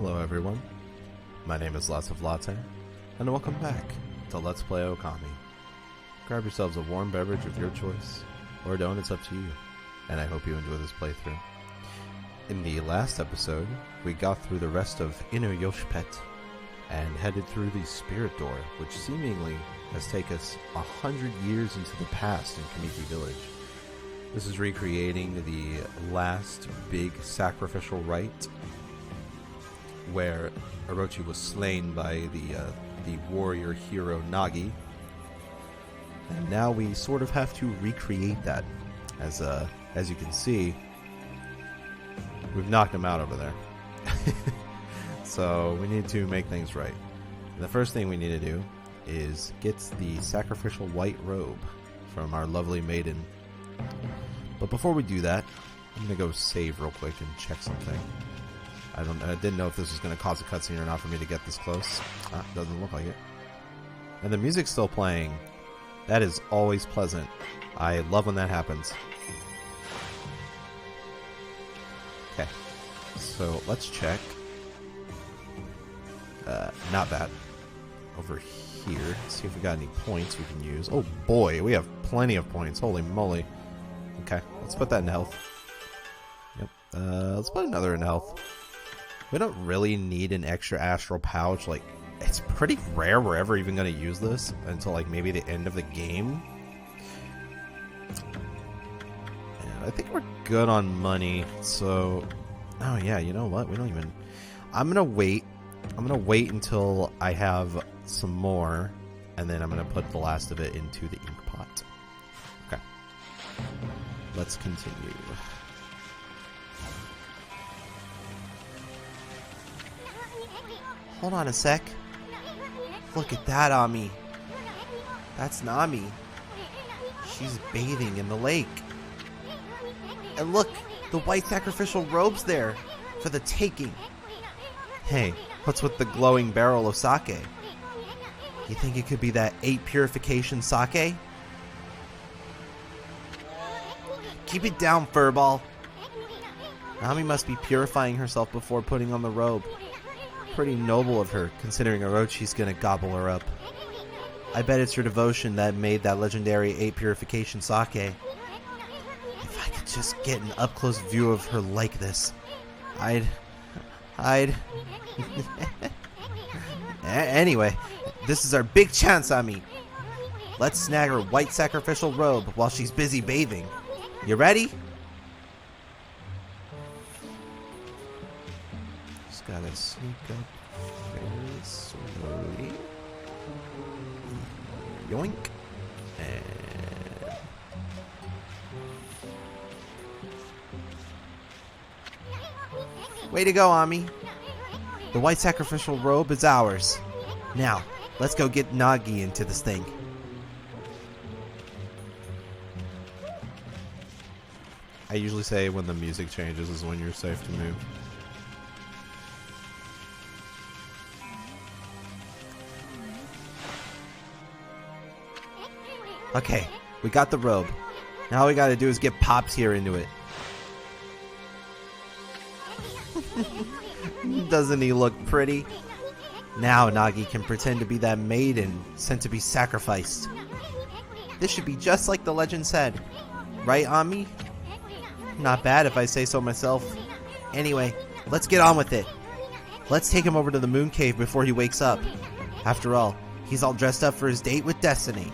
Hello everyone, my name is LotsofLatte, and welcome back to Let's Play Okami. Grab yourselves a warm beverage of your choice, or don't, it's up to you, and I hope you enjoy this playthrough. In the last episode, we got through the rest of Inner Yoshpet, and headed through the Spirit Door, which seemingly has taken us 100 years into the past in Kamiki Village. This is recreating the last big sacrificial rite where Orochi was slain by the warrior hero Nagi, and now we sort of have to recreate that. As you can see, we've knocked him out over there. So we need to make things right. And the first thing we need to do is get the sacrificial white robe from our lovely maiden. But before we do that, I'm gonna go save real quick and check something. I didn't know if this was going to cause a cutscene or not for me to get this close. Doesn't look like it. And the music's still playing. That is always pleasant. I love when that happens. Okay. So let's check. Not that. Over here. See if we got any points we can use. Oh boy, we have plenty of points. Holy moly. Okay, let's put that in health. Yep. Let's put another in health. We don't really need an extra astral pouch. Like, it's pretty rare we're ever even going to use this until like maybe the end of the game. And I think we're good on money. So, oh yeah, you know what? We don't even. I'm gonna wait. I'm gonna wait until I have some more, and then I'm gonna put the last of it into the ink pot. Okay. Let's continue. Hold on a sec. Look at that, Ami. That's Nami. She's bathing in the lake. And look, the white sacrificial robe's there for the taking. Hey, what's with the glowing barrel of sake? You think it could be that 8 purification sake? Keep it down, furball. Nami must be purifying herself before putting on the robe. Pretty noble of her, considering Orochi's gonna gobble her up. I bet it's her devotion that made that legendary 8 purification sake. If I could just get an up-close view of her like this, I'd... Anyway, this is our big chance, Ami. Let's snag her white sacrificial robe while she's busy bathing. You ready? Gotta sneak up very slowly. Yoink. And... way to go, Ami. The white sacrificial robe is ours. Now, let's go get Nagi into this thing. I usually say when the music changes is when you're safe to move. Okay, we got the robe. Now all we gotta do is get Pops here into it. Doesn't he look pretty? Now Nagi can pretend to be that maiden sent to be sacrificed. This should be just like the legend said. Right, Ami? Not bad if I say so myself. Anyway, let's get on with it. Let's take him over to the moon cave before he wakes up. After all, he's all dressed up for his date with Destiny.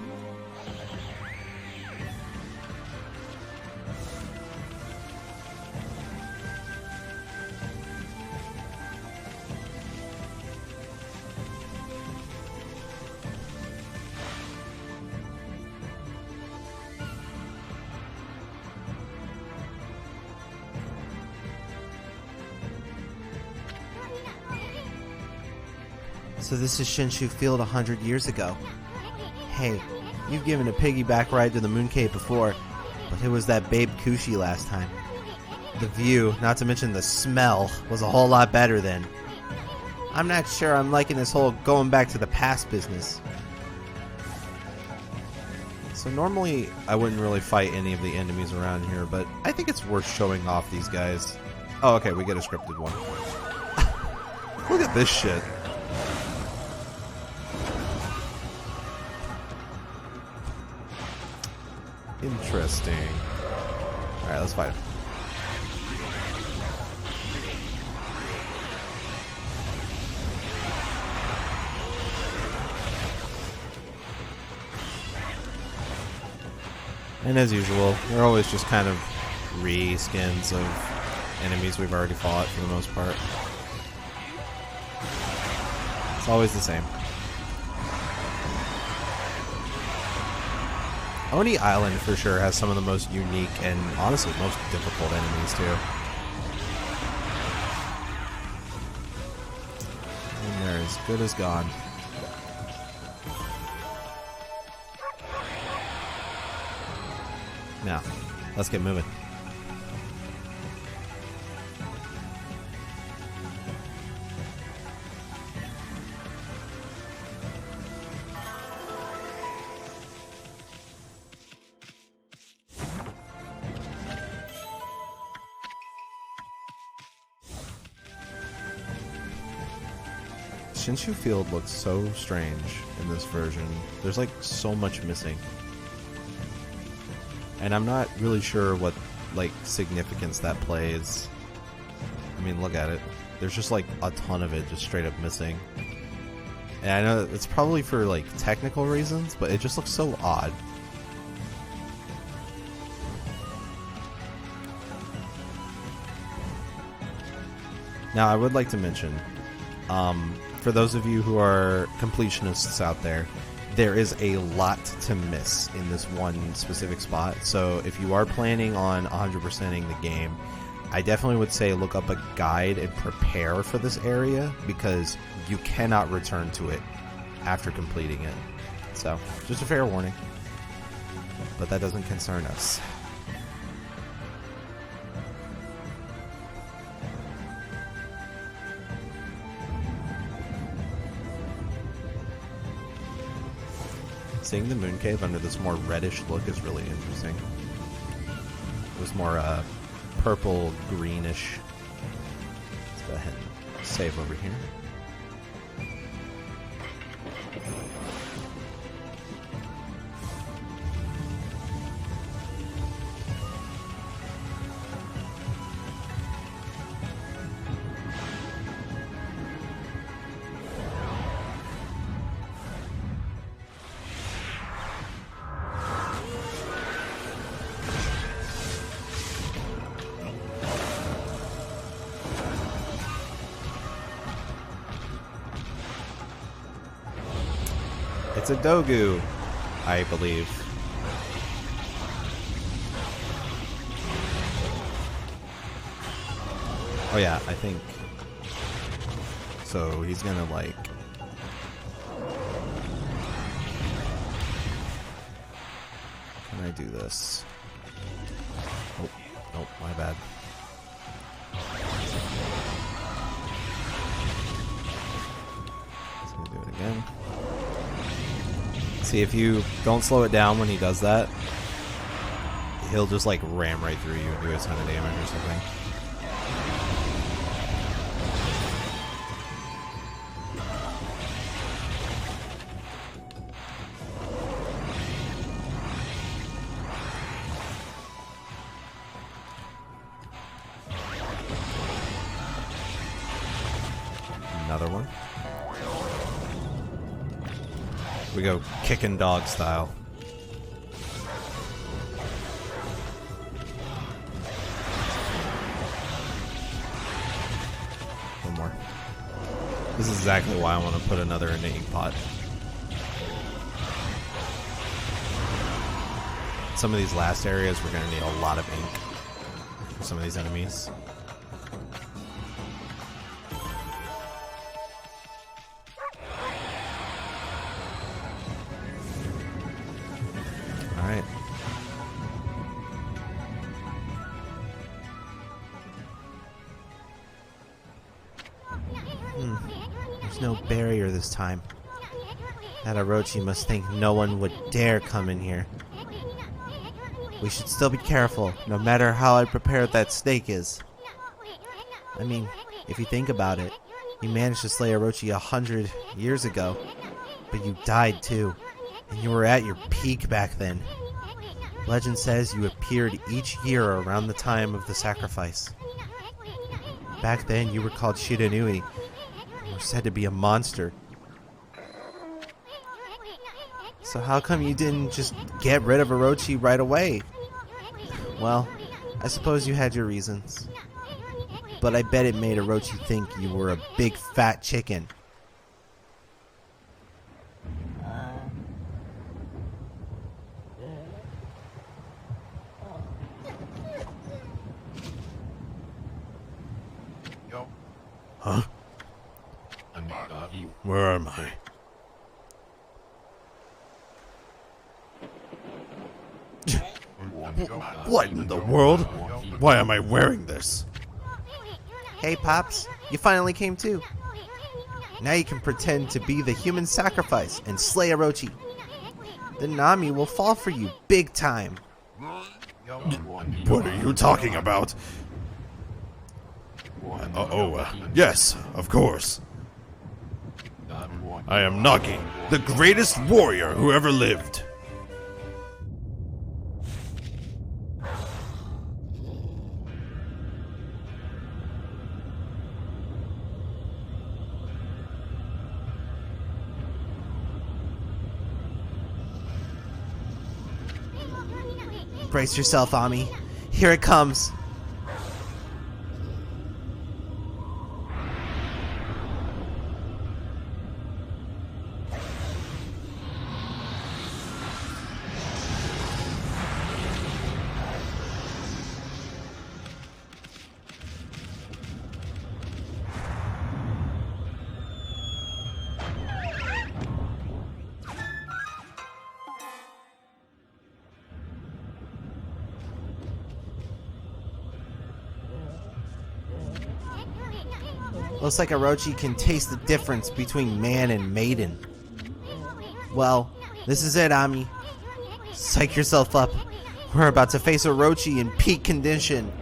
So this is Shinshu Field 100 years ago. Hey, you've given a piggyback ride to the moon cave before, but it was that Babe Kushi last time. The view, not to mention the smell, was a whole lot better then. I'm not sure I'm liking this whole going back to the past business. So normally I wouldn't really fight any of the enemies around here, but I think it's worth showing off these guys. Oh, okay, we get a scripted one. Look at this shit. Interesting. Alright, let's fight him. And as usual, they're always just kind of re-skins of enemies we've already fought for the most part. It's always the same. Oni Island for sure has some of the most unique and honestly most difficult enemies too. And they're as good as gone. Now, let's get moving. Shinshu Field looks so strange in this version. There's like so much missing. And I'm not really sure what like significance that plays. I mean, look at it. There's just like a ton of it just straight up missing. And I know it's probably for like technical reasons, but it just looks so odd. Now, I would like to mention, for those of you who are completionists out there, there is a lot to miss in this one specific spot. So if you are planning on 100%ing the game, I definitely would say look up a guide and prepare for this area, because you cannot return to it after completing it. So, just a fair warning. But that doesn't concern us. Seeing the moon cave under this more reddish look is really interesting. It was more purple greenish. Let's go ahead and save over here. It's a Dogu, I believe. Oh yeah, I think. So he's gonna like... Can I do this? Oh, nope, my bad. Let's gonna do it again. See, if you don't slow it down when he does that, he'll just like ram right through you and do a ton of damage or something. Another one. We go kicking dog style. One more. This is exactly why I want to put another in the ink pot. Some of these last areas we're going to need a lot of ink for some of these enemies. Alright. There's no barrier this time. That Orochi must think no one would dare come in here. We should still be careful, no matter how unprepared that snake is. I mean, if you think about it, You managed to slay Orochi 100 years ago, but you died too, and you were at your peak back then. Legend says you appeared each year around the time of the sacrifice. Back then, you were called Shiranui, and were said to be a monster. So how come you didn't just get rid of Orochi right away? Well, I suppose you had your reasons. But I bet it made Orochi think you were a big fat chicken. Huh? Where am I? What in the world? Why am I wearing this? Hey, Pops. You finally came too. Now you can pretend to be the human sacrifice and slay Orochi. Then Nami will fall for you big time. What are you talking about? Yes, of course. I am Nagi, the greatest warrior who ever lived. Brace yourself, Ami. Here it comes. Looks like Orochi can taste the difference between man and maiden. Well, this is it, Ami. Psych yourself up. We're about to face Orochi in peak condition.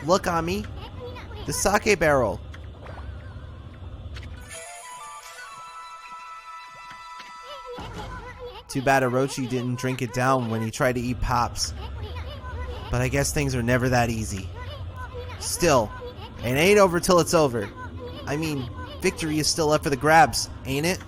Look, Ami. The sake barrel. Too bad Orochi didn't drink it down when he tried to eat Pops. But I guess things are never that easy. Still, it ain't over till it's over. I mean, victory is still up for the grabs, ain't it?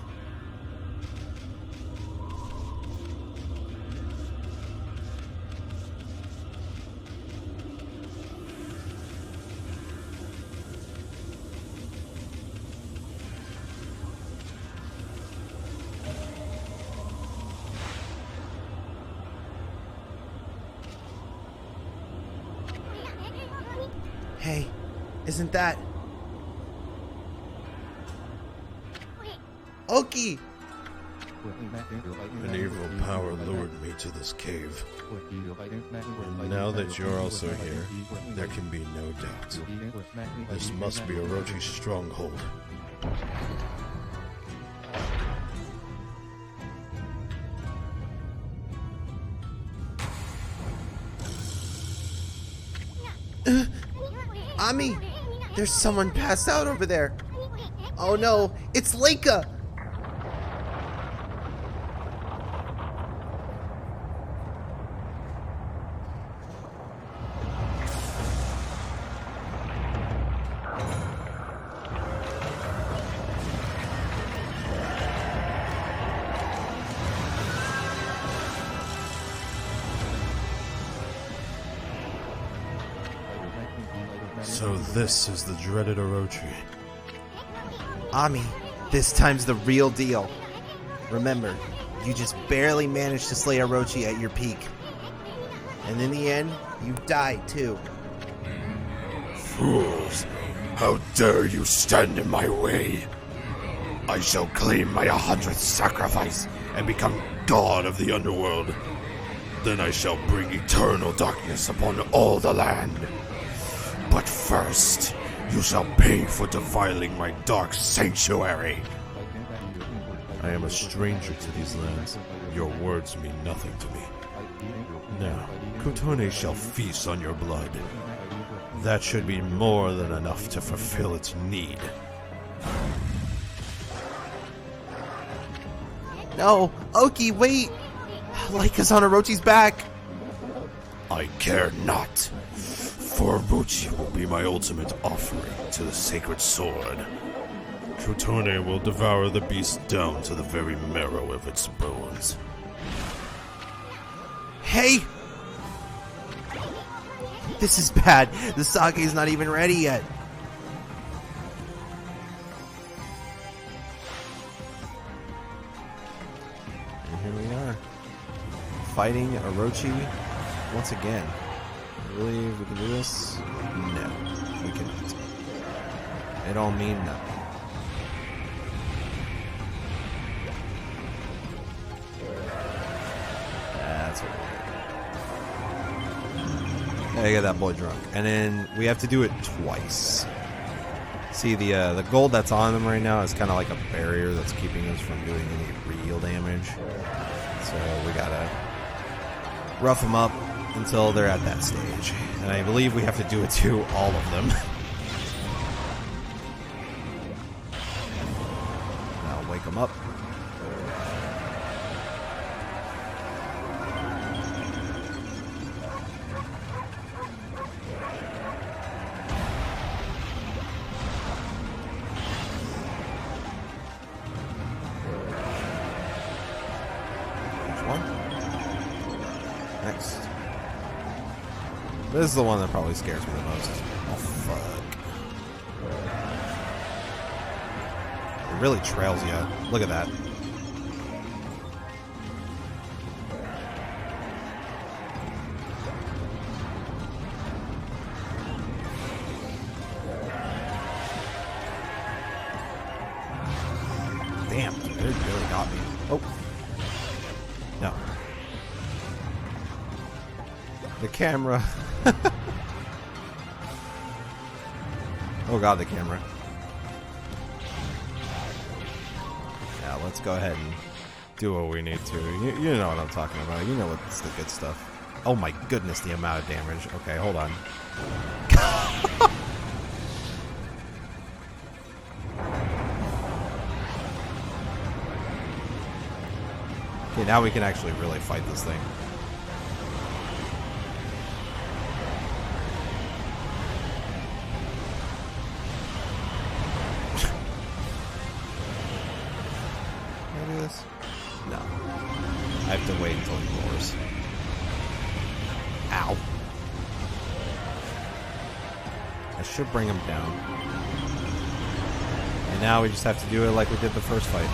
Hey, isn't that Oki? An evil power lured me to this cave. And now that you're also here, there can be no doubt. This must be Orochi's stronghold. Ami, there's someone passed out over there. Oh no, it's Leica. So this is the dreaded Orochi. Ami, this time's the real deal. Remember, you just barely managed to slay Orochi at your peak. And in the end, you died too. Fools! How dare you stand in my way! I shall claim my 100th sacrifice and become god of the underworld. Then I shall bring eternal darkness upon all the land. But first, you shall pay for defiling my dark sanctuary. I am a stranger to these lands. Your words mean nothing to me. Now, Kotone shall feast on your blood. That should be more than enough to fulfill its need. No! Oki, wait! Laika's on Orochi's back! I care not. For Orochi will be my ultimate offering to the sacred sword. Kotone will devour the beast down to the very marrow of its bones. Hey! This is bad. The sake's not even ready yet. And here we are. Fighting Orochi once again. I believe we can do this? No, we cannot. It all mean no. That's what we're doing. I get that boy drunk. And then we have to do it twice. See, the gold that's on them right now is kind of like a barrier that's keeping us from doing any real damage. So we gotta rough them up until they're at that stage. And I believe we have to do it to all of them. I'll wake them up. Next. This is the one that probably scares me the most. Oh, fuck. It really trails you. Look at that. Damn, dude, it really got me. Oh. No. The camera. Oh god, the camera. Yeah, let's go ahead and do what we need to. You know what I'm talking about. You know what's the good stuff. Oh my goodness, the amount of damage. Okay, hold on. Okay, now we can actually really fight this thing. No. I have to wait until he roars. Ow. I should bring him down. And now we just have to do it like we did the first fight.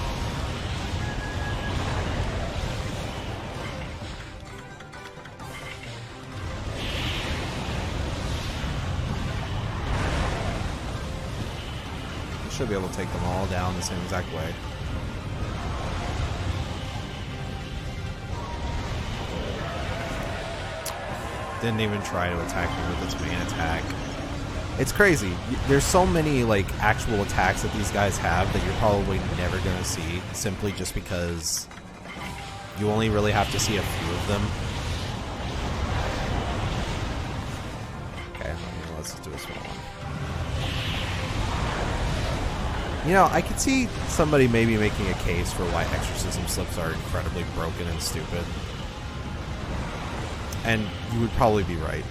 I should be able to take them all down the same exact way. Didn't even try to attack me with its main attack. It's crazy. There's so many like actual attacks that these guys have that you're probably never going to see, simply just because you only really have to see a few of them. Okay, let's just do a small one. You know, I could see somebody maybe making a case for why exorcism slips are incredibly broken and stupid. And you would probably be right.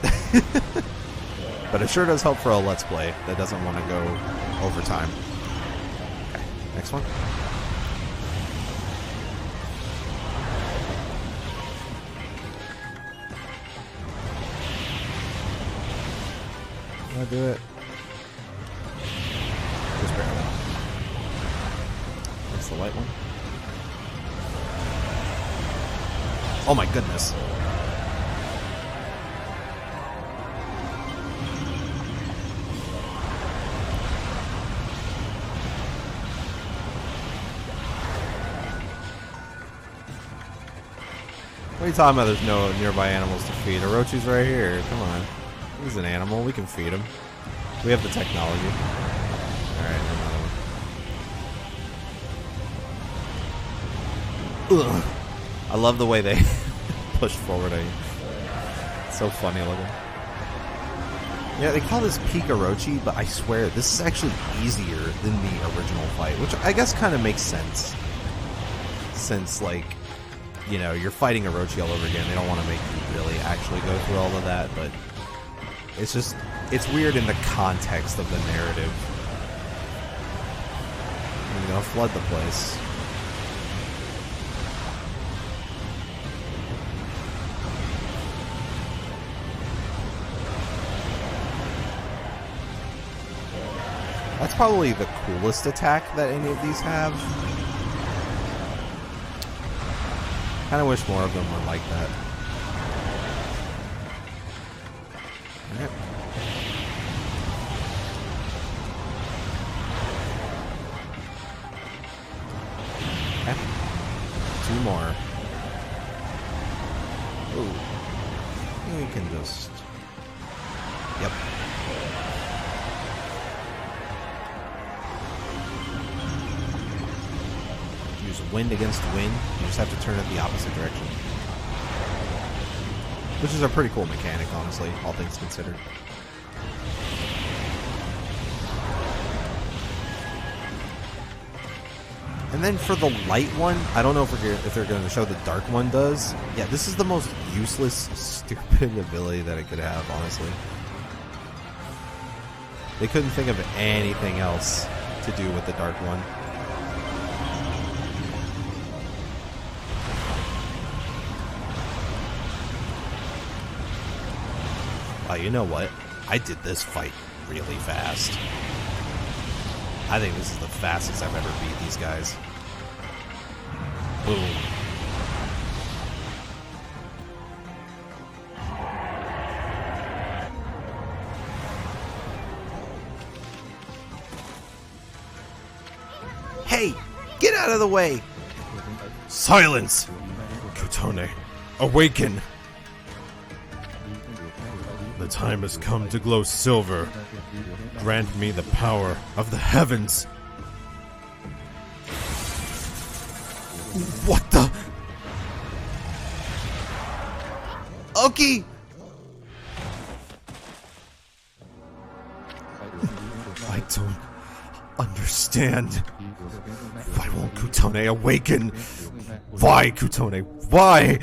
But it sure does help for a Let's Play that doesn't want to go over time. Okay, next one. I'll do it. Just barely. That's the light one. Oh my goodness. What are you talking about? There's no nearby animals to feed. Orochi's right here. Come on. He's an animal. We can feed him. We have the technology. Alright, another one. Ugh. I love the way they push forward. It's so funny looking. Yeah, they call this peak Orochi, but I swear this is actually easier than the original fight, which I guess kind of makes sense. Since, like, you know, you're fighting Orochi all over again. They don't want to make you really actually go through all of that, but it's just, it's weird in the context of the narrative. I'm gonna flood the place. That's probably the coolest attack that any of these have. Kind of wish more of them were like that. Alright. Okay. 2 more. Ooh. We can just... Yep. Use wind against wind. You just have to turn it the opposite direction. Which is a pretty cool mechanic, honestly, all things considered. And then for the light one, I don't know if they're going to show the dark one does. Yeah, this is the most useless, stupid ability that it could have, honestly. They couldn't think of anything else to do with the dark one. Oh, you know what? I did this fight really fast. I think this is the fastest I've ever beat these guys. Boom. Hey! Get out of the way! Silence! Kutone, awaken! The time has come to glow silver. Grant me the power of the heavens. What the? Oki! I don't understand. Why won't Kutone awaken? Why, Kutone? Why?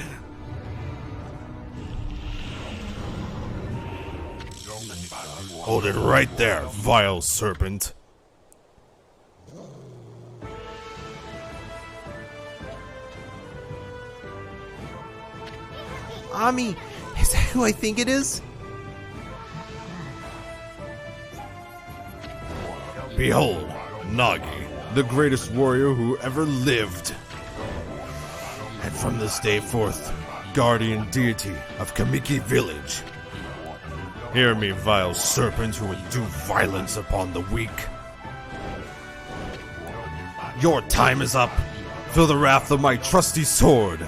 Hold it right there, vile serpent. Ami, is that who I think it is? Behold, Nagi, the greatest warrior who ever lived. And from this day forth, guardian deity of Kamiki village. Hear me, vile serpent who would do violence upon the weak. Your time is up. Feel the wrath of my trusty sword.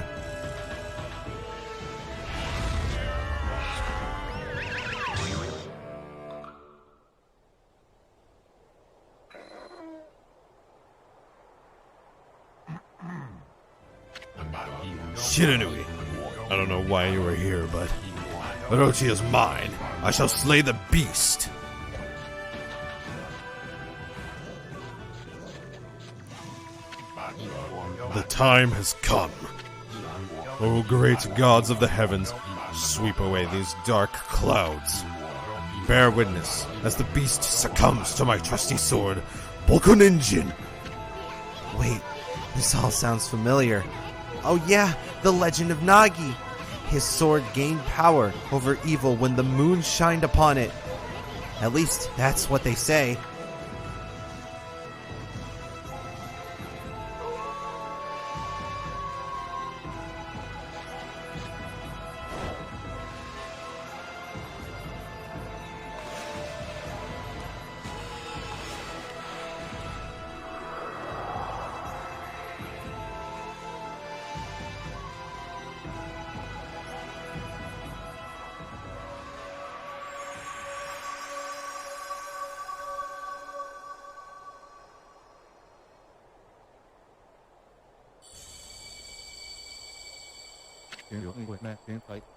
Shiranui, I don't know why you are here, but Orochi is mine. I shall slay the beast. The time has come. O great gods of the heavens, sweep away these dark clouds. Bear witness as the beast succumbs to my trusty sword, Bokuninjin. Wait, this all sounds familiar. Oh yeah, the legend of Nagi. His sword gained power over evil when the moon shined upon it. At least, that's what they say.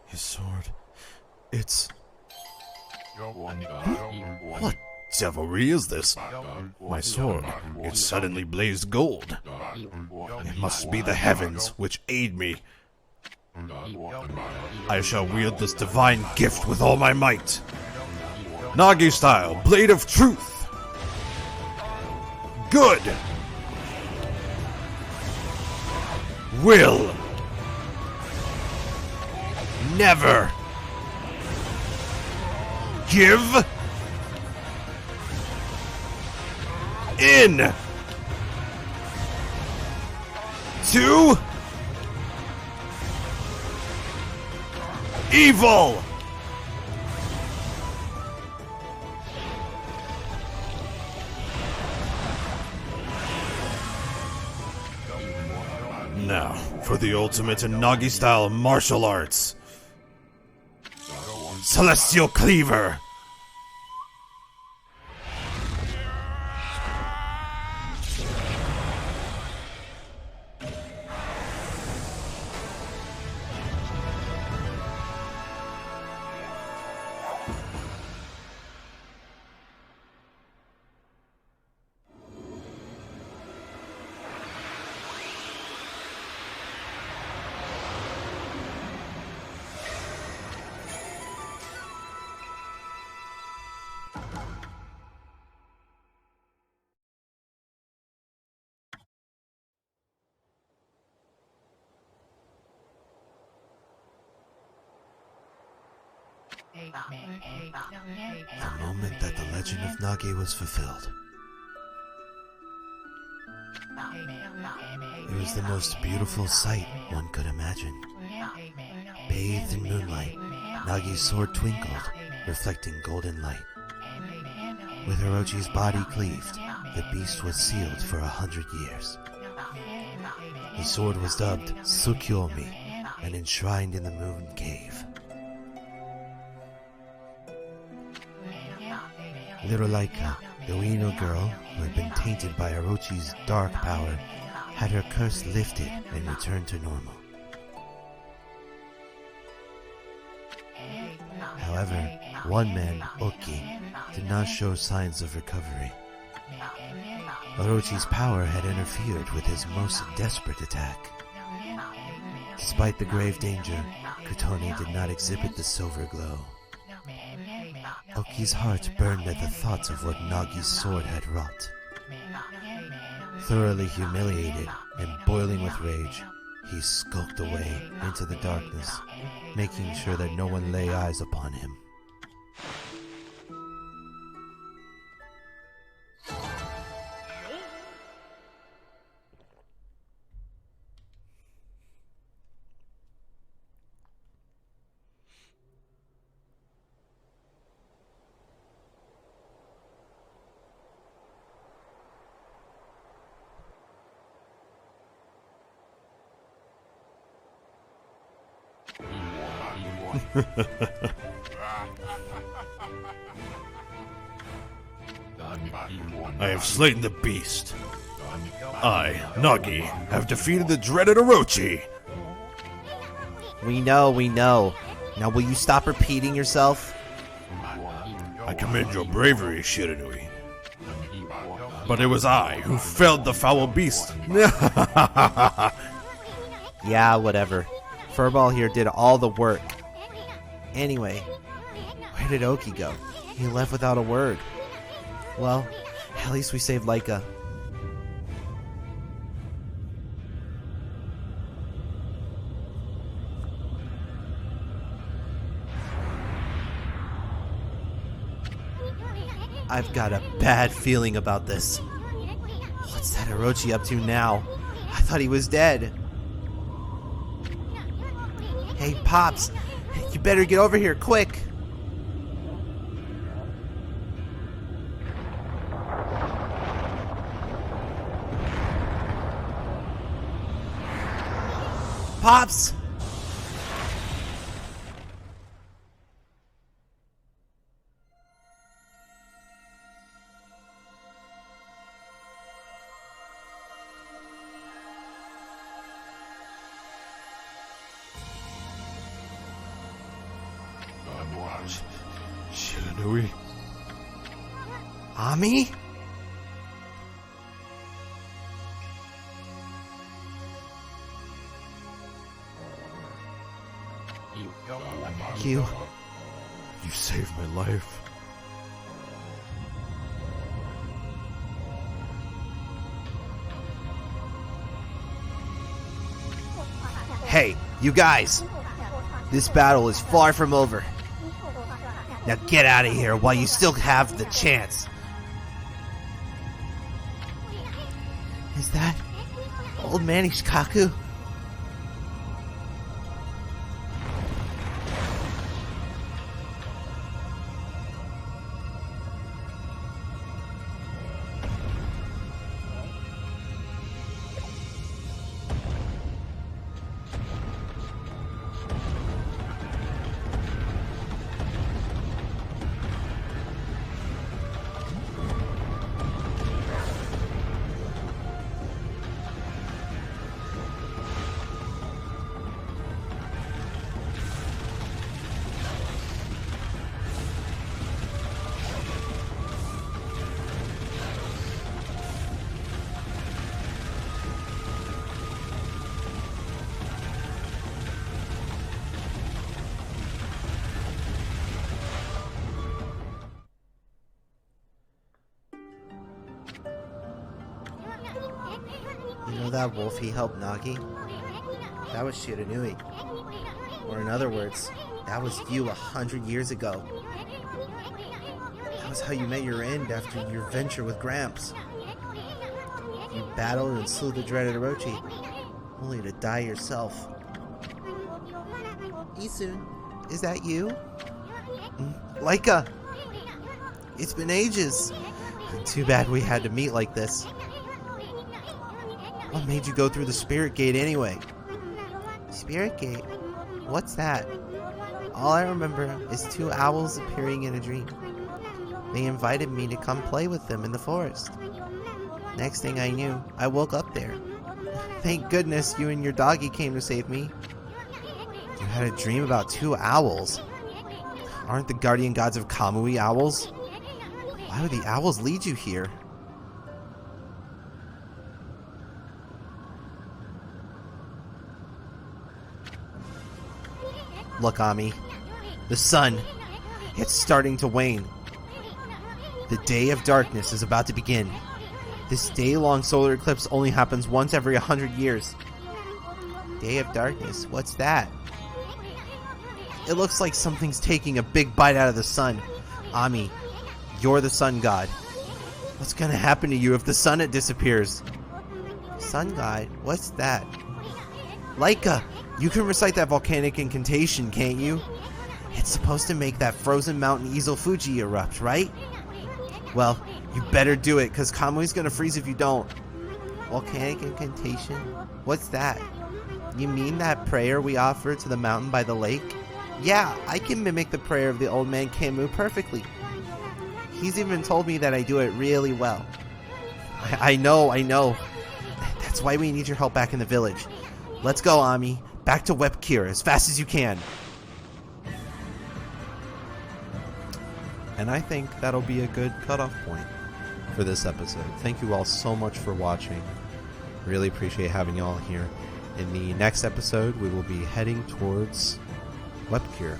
His sword. It's... What devilry is this? My sword. It suddenly blazed gold. It must be the heavens which aid me. I shall wield this divine gift with all my might. Nagi style, blade of truth. Good. Will. Never. Give. In. To. Evil. Now, for the ultimate in Nagi-style martial arts. Celestial Cleaver! The moment that the legend of Nagi was fulfilled. It was the most beautiful sight one could imagine. Bathed in moonlight, Nagi's sword twinkled, reflecting golden light. With Orochi's body cleaved, the beast was sealed for 100 years. The sword was dubbed Tsukyomi and enshrined in the moon cave. Little Laika, the Ueno girl who had been tainted by Orochi's dark power, had her curse lifted and returned to normal. However, one man, Oki, did not show signs of recovery. Orochi's power had interfered with his most desperate attack. Despite the grave danger, Kutone did not exhibit the silver glow. Oki's heart burned at the thoughts of what Nagi's sword had wrought. Thoroughly humiliated and boiling with rage, he skulked away into the darkness, making sure that no one lay eyes upon him. I have slain the beast. I, Nagi, have defeated the dreaded Orochi. We know. Now will you stop repeating yourself? I commend your bravery, Shiranui. But it was I who felled the foul beast. Yeah, whatever. Furball here did all the work. Anyway, where did Oki go? He left without a word. Well, at least we saved Laika. I've got a bad feeling about this. What's that Orochi up to now? I thought he was dead. Hey, Pops, you better get over here, quick. Pops! Shiranui? Ami? You saved my life. Hey, you guys! This battle is far from over. Now get out of here while you still have the chance. Is that Old Man Ishikaku? You know that wolf he helped Nagi? That was Shiranui. Or in other words, that was you 100 years ago. That was how you met your end after your venture with Gramps. You battled and slew the dreaded Orochi, only to die yourself. Isun, is that you? Laika! It's been ages. Too bad we had to meet like this. What made you go through the Spirit Gate anyway? Spirit Gate? What's that? All I remember is two owls appearing in a dream. They invited me to come play with them in the forest. Next thing I knew, I woke up there. Thank goodness you and your doggy came to save me. You had a dream about two owls. Aren't the guardian gods of Kamui owls? Why would the owls lead you here? Look, Ami. The sun. It's starting to wane. The day of darkness is about to begin. This day-long solar eclipse only happens once every 100 years. Day of darkness? What's that? It looks like something's taking a big bite out of the sun. Ami, you're the sun god. What's gonna happen to you if the sun disappears? Sun god? What's that? Laika, you can recite that volcanic incantation, can't you? It's supposed to make that frozen mountain Izo Fuji erupt, right? Well, you better do it, because Kamui's gonna freeze if you don't. Volcanic incantation? What's that? You mean that prayer we offer to the mountain by the lake? Yeah, I can mimic the prayer of the old man Kamu perfectly. He's even told me that I do it really well. I know. That's why we need your help back in the village. Let's go, Ami. Back to Webkir as fast as you can. And I think that'll be a good cutoff point for this episode. Thank you all so much for watching. Really appreciate having you all here. In the next episode, we will be heading towards Webkir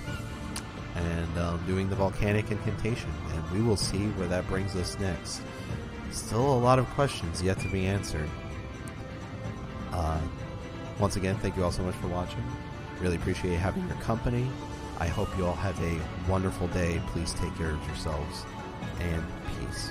and doing the volcanic incantation, and we will see where that brings us next. Still a lot of questions yet to be answered. Once again, thank you all so much for watching. Really appreciate having your company. I hope you all have a wonderful day. Please take care of yourselves, and peace.